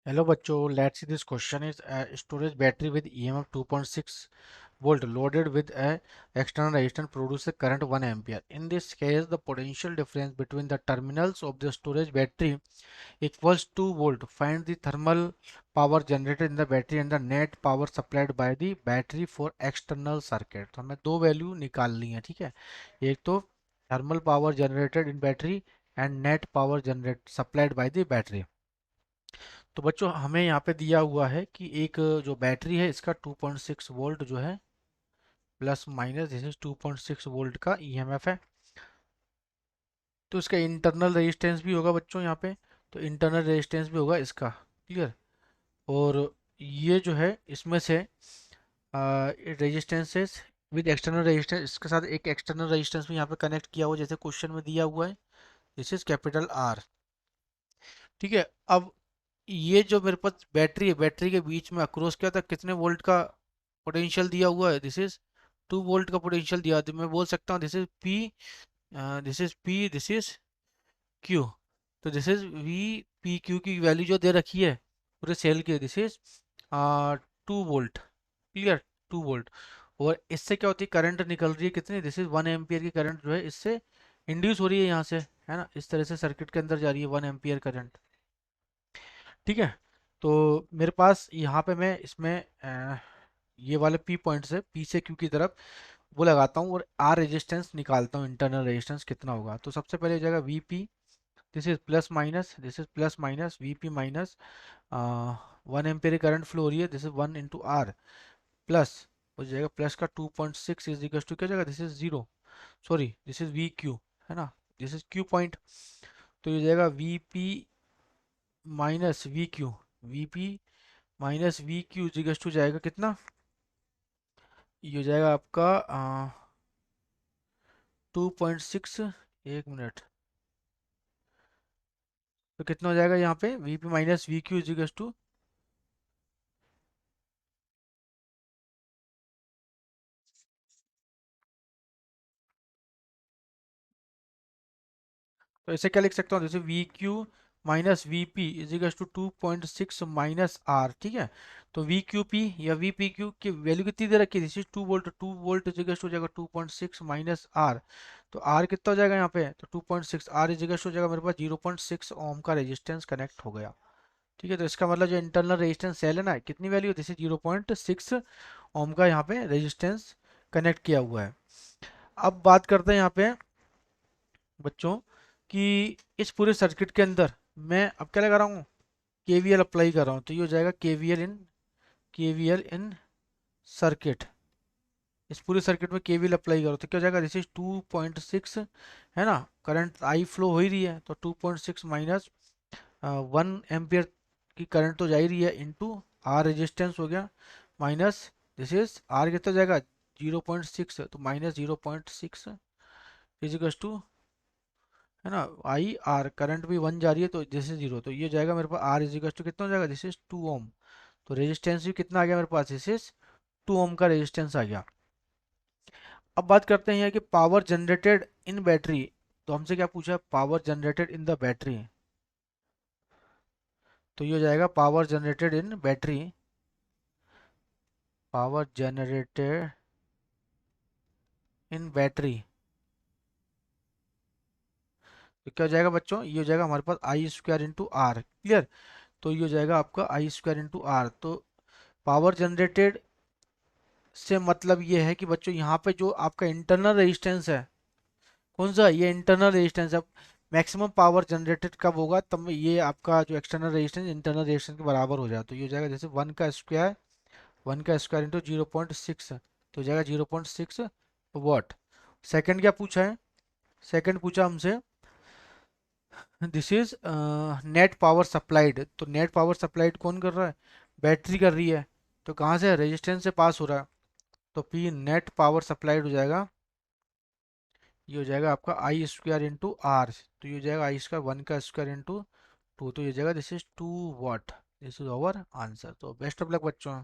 Hello बच्चों, let's see this question is a storage battery with EMF 2.6 volt loaded with a external resistance produces current 1 ampere. In this case, the potential difference between the terminals of the storage battery equals 2 volt. Find the thermal power generated in the battery and the net power supplied by the battery for external circuit. तो हमें दो value निकालनी है, ठीक है। एक तो thermal power generated in battery and net power generate supplied by the battery. तो बच्चों हमें यहाँ पे दिया हुआ है कि एक जो बैटरी है इसका 2.6 वोल्ट जो है plus minus this is 2.6 volt का ईएमएफ है। तो इसका इंटरनल रेजिस्टेंस भी होगा बच्चों यहाँ पे, तो इंटरनल रेजिस्टेंस भी होगा इसका, क्लियर। और ये जो है इसमें से रेजिस्टेंसेस विद एक्सटर्नल रेजिस्टेंस, इसके साथ एक एक्सटर्नल रेजिस्टेंस भी यहाँ पे कनेक्ट किया हुआ जैसे क्वेश्चन में दिया हुआ है, दिस इज कैपिटल आर, ठीक है। अब ये जो मेरे पास बैटरी है, बैटरी के बीच में अक्रॉस क्या था, कितने वोल्ट का पोटेंशियल दिया हुआ है, दिस इज 2 वोल्ट का पोटेंशियल दिया, तो मैं बोल सकता हूँ this is P, this is P, this is Q. तो this is V P Q की वैल्यू जो दे रखी है पूरे सेल के, this is 2 volt, clear, 2 volt. और इससे क्या होती है, करंट निकल रही है कितनी, दिस इज 1 एम्पियर की करंट जो है इससे इंड्यूस हो रही है यहाँ से, है ना, इस तरह से सर्किट के अंदर जा रही है 1 एम्पियर करंट, ठीक है। तो मेरे पास यहाँ पे मैं इसमें ये वाले पी पॉइंट से पी से क्यू की तरफ वो लगाता हूँ और आर रेजिस्टेंस निकालता हूँ, इंटरनल रेजिस्टेंस कितना होगा। तो सबसे पहले हो जाएगा V P, this is plus minus, this is plus minus V P minus 1 ampere current flow हो रही है, this is 1 into R plus हो जाएगा प्लस का 2.6 इज इक्वल टू क्या जाएगा, this is zero, sorry this is we Q, है ना, दिस इज क्यू पॉइंट। तो ये हो जाएगा V P minus V Q, V P minus V Q equal to जाएगा कितना, ये हो जाएगा आपका 2.6, एक मिनट, तो कितना हो जाएगा यहाँ पे V P minus V Q equal to, तो इसे क्या लिख सकता हूँ, जैसे V Q minus V P equals to 2.6 minus R, ठीक है। तो वी क्यू पी या वी पी क्यू की वैल्यू कितनी दे रखी है, this is 2 volt, 2 volt equals to जाएगा 2.6 माइनस आर, तो आर कितना हो जाएगा यहाँ पे, तो 2.6 आर इजिकल्स हो जाएगा मेरे पास 0.6 ओम का रेजिस्टेंस कनेक्ट हो गया, ठीक है। तो इसका मतलब जो इंटरनल रेजिस्टेंस सेल है ना, कितनी वैल्यू, दिस इज 0.6 ओम का यहाँ पे रेजिस्टेंस कनेक्ट किया हुआ है। अब बात करते हैं यहाँ पे बच्चों कि इस पूरे सर्किट के अंदर मैं अब क्या लगा रहा हूँ, केवीएल अप्लाई कर रहा हूँ, तो ये हो जाएगा केवीएल इन सर्किट, इस पूरे सर्किट में केवीएल अप्लाई करो तो क्या हो जाएगा, दिस इज 2.6, है ना, करंट आई फ्लो हो ही रही है, तो 2.6 माइनस 1 एम्पियर की करंट तो जा ही रही है, इनटू आर रेजिस्टेंस हो गया, माइनस दिस इज आर कितना हो जाएगा 0.6, तो माइनस 0.6 इजिकल्स टू, है ना, आई आर, करंट भी 1 जा रही है तो दिस इज 0, तो ये जाएगा मेरे पास आर इजिकल्स टू कितना हो जाएगा, दिस इज 2 ओम। तो रेजिस्टेंस भी कितना आ गया मेरे पास, दिस इज 2 ओम का रेजिस्टेंस आ गया। अब बात करते हैं कि पावर जनरेटेड इन बैटरी, तो हमसे क्या पूछा है, power generated in the battery, तो ये हो जाएगा power generated in battery, power generated in battery, तो क्या हो जाएगा बच्चों, ये हो जाएगा हमारे पास आई स्क्वायर इंटू आर, क्लियर। तो ये हो जाएगा आपका आई स्क्वायर इंटू आर, तो पावर जनरेटेड से मतलब ये है कि बच्चों यहाँ पे जो आपका इंटरनल रेजिस्टेंस है, कौन सा, ये इंटरनल रेजिस्टेंस है। मैक्सिमम पावर जनरेटेड कब होगा, तब ये आपका जो एक्सटर्नल रेजिस्टेंस इंटरनल रेजिस्टेंस के बराबर हो जाए, तो ये हो जाएगा जैसे 1 का स्क्वायर इंटू 0.6, तो हो जाएगा 0.6 वॉट। सेकंड क्या पूछा है, सेकंड पूछा हमसे this is net power supplied, तो नेट पावर सप्लाइड कौन कर रहा है, बैटरी कर रही है, तो कहाँ से, रेजिस्टेंस से पास हो रहा है, तो पी नेट पावर सप्लाइड हो जाएगा, ये हो जाएगा आपका आई स्क्वायर इंटू आर, तो ये हो जाएगा आई स्क्वायर 1 का स्क्वायर इंटू 2, तो ये हो जाएगा this is 2 watt, this is our answer. तो बेस्ट ऑफ लक बच्चों।